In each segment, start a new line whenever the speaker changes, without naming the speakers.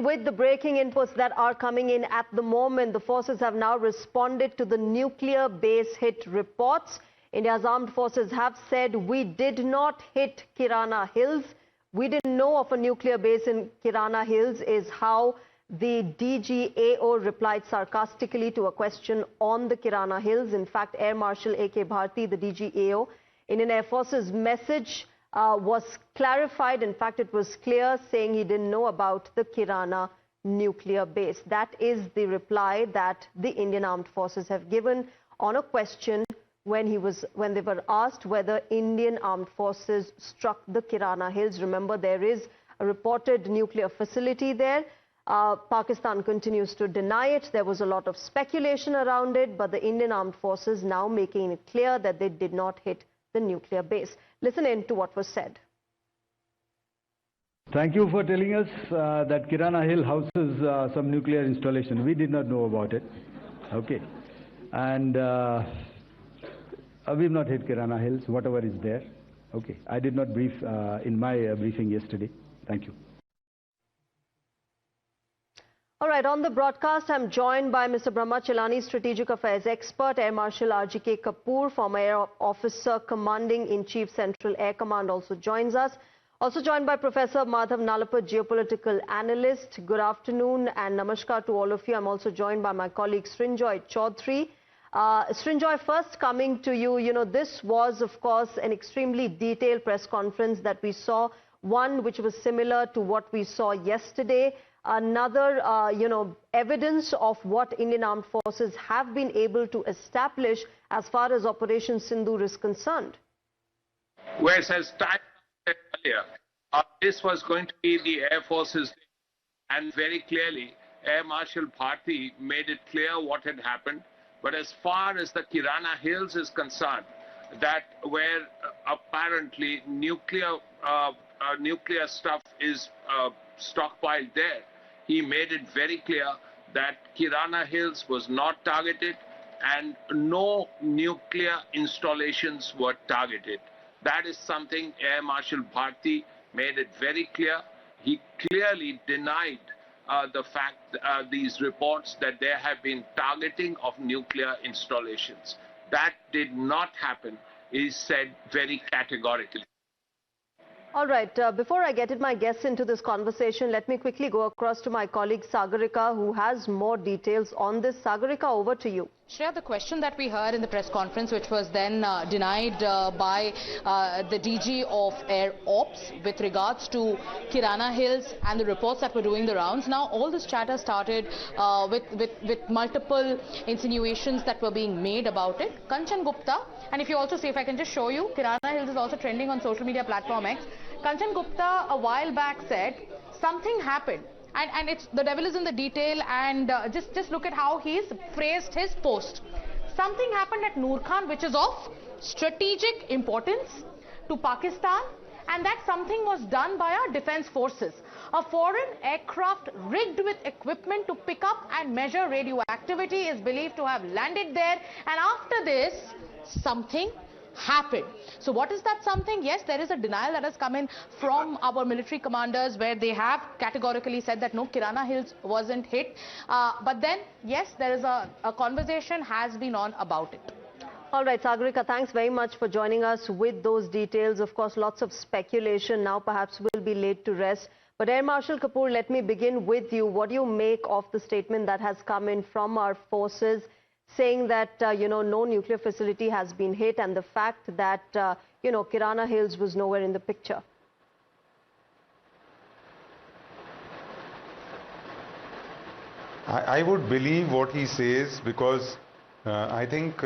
with the breaking inputs that are coming in at the moment, the forces have now responded to the nuclear base hit reports. India's armed forces have said, we did not hit Kirana Hills. We didn't know of a nuclear base in Kirana Hills, is how the DGAO replied sarcastically to a question on the Kirana Hills. In fact, Air Marshal AK Bharti, the DGAO, Indian Air Force's message was clarified. In fact, it was clear, saying he didn't know about the Kirana nuclear base. That is the reply that the Indian Armed Forces have given on a question when they were asked whether Indian Armed Forces struck the Kirana Hills. Remember, there is a reported nuclear facility there. Pakistan continues to deny it. There was a lot of speculation around it, but the Indian Armed Forces now making it clear that they did not hit the nuclear base. Listen in to what was said.
Thank you for telling us that Kirana Hill houses some nuclear installation. We did not know about it. Okay. And we've not hit Kirana Hills, whatever is there. Okay. I did not brief in my briefing yesterday. Thank you.
All right, on the broadcast, I'm joined by Mr. Brahma Chelani, Strategic Affairs Expert, Air Marshal AK Kapoor, former Air Officer Commanding in Chief Central Air Command, also joins us. Also joined by Professor Madhav Nalapur, Geopolitical Analyst. Good afternoon and namaskar to all of you. I'm also joined by my colleague Srinjoy Chaudhary. Srinjoy, first coming to you, this was, of course, an extremely detailed press conference that we saw, one which was similar to what we saw yesterday. Another, evidence of what Indian Armed Forces have been able to establish as far as Operation Sindoor is concerned.
Whereas as time earlier, this was going to be the Air Force's day, and very clearly Air Marshal Bharti made it clear what had happened. But as far as the Kirana Hills is concerned, that where apparently nuclear stuff is stockpiled there, he made it very clear that Kirana Hills was not targeted and no nuclear installations were targeted. That is something Air Marshal Bharti made it very clear. He clearly denied the fact, these reports that there have been targeting of nuclear installations. That did not happen, he said very categorically.
All right, before I get my guests into this conversation, let me quickly go across to my colleague Sagarika, who has more details on this. Sagarika, over to you.
Shreya, the question that we heard in the press conference, which was then denied by the DG of Air Ops with regards to Kirana Hills and the reports that were doing the rounds. Now, all this chatter started with multiple insinuations that were being made about it. Kanchan Gupta, and if you also see, if I can just show you, Kirana Hills is also trending on social media platform X. Kanchan Gupta a while back said something happened. And it's the devil is in the detail, and just look at how he's phrased his post. Something happened at Noor Khan which is of strategic importance to Pakistan, and that something was done by our defense forces. A foreign aircraft rigged with equipment to pick up and measure radioactivity is believed to have landed there, and after this something happened. So what is that something? Yes, there is a denial that has come in from our military commanders, where they have categorically said that no, Kirana Hills wasn't hit. But then, yes, there is a conversation has been on about it.
All right, Sagarika, thanks very much for joining us with those details. Of course, lots of speculation now perhaps will be laid to rest. But Air Marshal Kapoor, let me begin with you. What do you make of the statement that has come in from our forces, saying that, no nuclear facility has been hit, and the fact that, Kirana Hills was nowhere in the picture?
I would believe what he says, because I think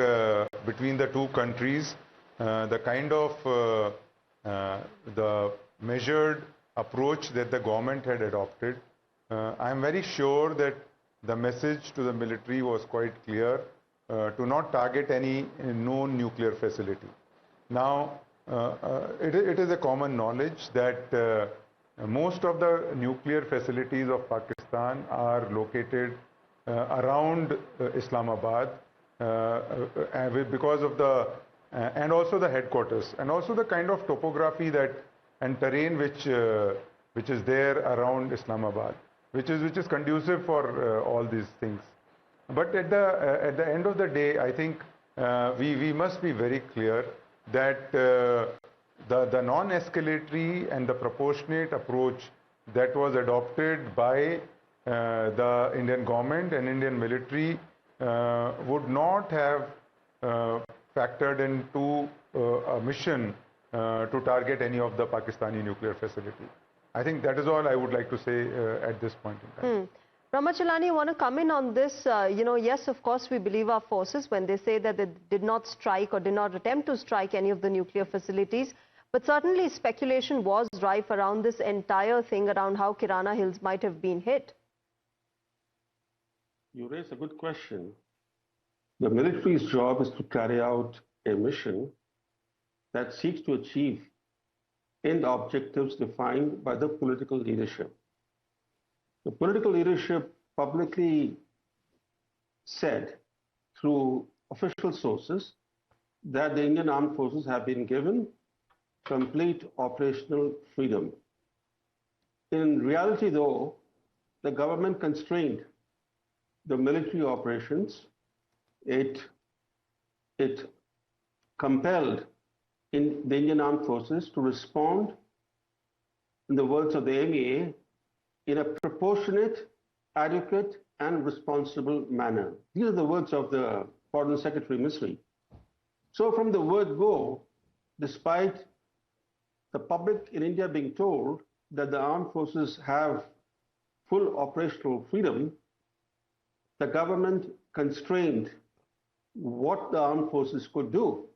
between the two countries, the kind of the measured approach that the government had adopted, I am very sure that the message to the military was quite clear, to not target any known nuclear facility. Now, it is a common knowledge that most of the nuclear facilities of Pakistan are located around Islamabad, because of the, and also the headquarters, and also the kind of topography that and terrain which is there around Islamabad. which is conducive for all these things. But at the end of the day, I think we must be very clear that the non-escalatory and the proportionate approach that was adopted by the Indian government and Indian military would not have factored into a mission to target any of the Pakistani nuclear facility. I think that is all I would like to say at this point in time.
Ramachalani, you want to come in on this? Yes, of course, we believe our forces when they say that they did not strike or did not attempt to strike any of the nuclear facilities. But certainly speculation was rife around this entire thing, around how Kirana Hills might have been hit.
You raise a good question. The military's job is to carry out a mission that seeks to achieve end objectives defined by the political leadership. The political leadership publicly said through official sources that the Indian Armed Forces have been given complete operational freedom. In reality, though, the government constrained the military operations. It compelled the Indian Armed Forces to respond, in the words of the MEA, in a proportionate, adequate, and responsible manner. These are the words of the Foreign Secretary Misri. So from the word go, despite the public in India being told that the armed forces have full operational freedom, the government constrained what the armed forces could do.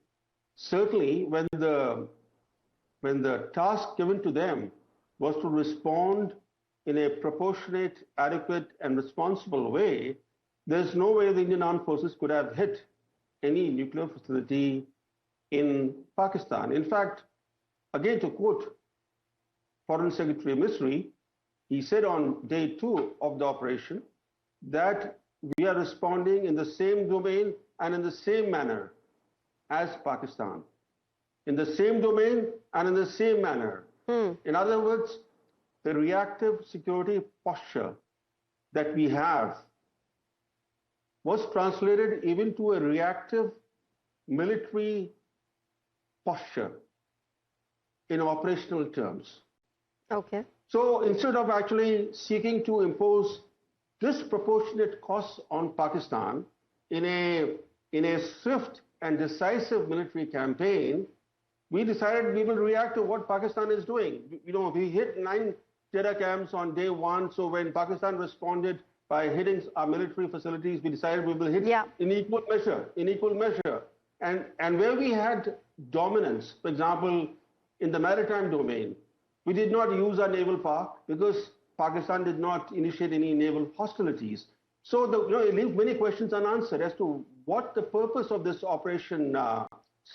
Certainly, when the task given to them was to respond in a proportionate, adequate, and responsible way, there's no way the Indian Armed Forces could have hit any nuclear facility in Pakistan. In fact, again to quote Foreign Secretary Misri, he said on day 2 of the operation that we are responding in the same domain and in the same manner as Pakistan. In the same domain and in the same manner. In other words, the reactive security posture that we have was translated even to a reactive military posture in operational terms.
Okay.
So instead of actually seeking to impose disproportionate costs on Pakistan in a swift and decisive military campaign, we decided we will react to what Pakistan is doing. We hit 9 terror camps on day 1. So when Pakistan responded by hitting our military facilities, we decided we will hit in equal measure. And where we had dominance, for example, in the maritime domain, we did not use our naval power because Pakistan did not initiate any naval hostilities. So it leaves many questions unanswered as to what the purpose of this Operation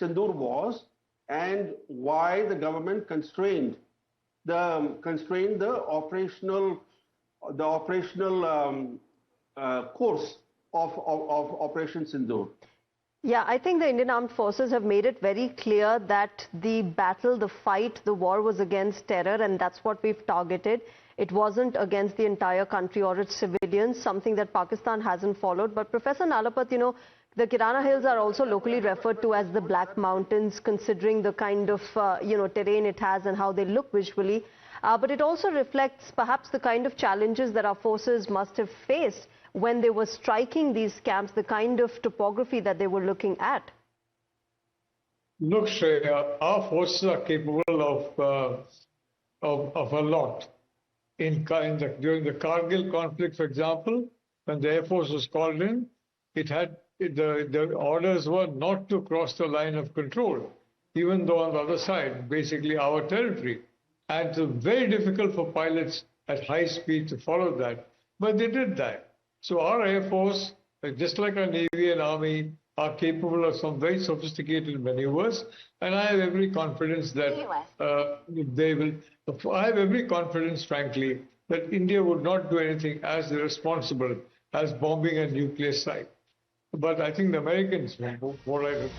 Sindoor was and why the government constrained the operational course of Operation Sindoor.
Yeah, I think the Indian Armed Forces have made it very clear that the battle, the fight, the war was against terror, and that's what we've targeted. It wasn't against the entire country or its civilians, something that Pakistan hasn't followed. But Professor Nalapat, the Kirana Hills are also locally referred to as the Black Mountains, considering the kind of, terrain it has and how they look visually. But it also reflects perhaps the kind of challenges that our forces must have faced when they were striking these camps, the kind of topography that they were looking at.
Look, Shreya, our forces are capable of a lot. During the Kargil conflict, for example, when the Air Force was called in, the orders were not to cross the line of control, even though on the other side, basically our territory. And it's very difficult for pilots at high speed to follow that, but they did that. So our Air Force, just like our Navy and Army, are capable of some very sophisticated maneuvers, and I have every confidence that they will. I have every confidence, frankly, that India would not do anything as irresponsible as bombing a nuclear site. But I think the Americans, more like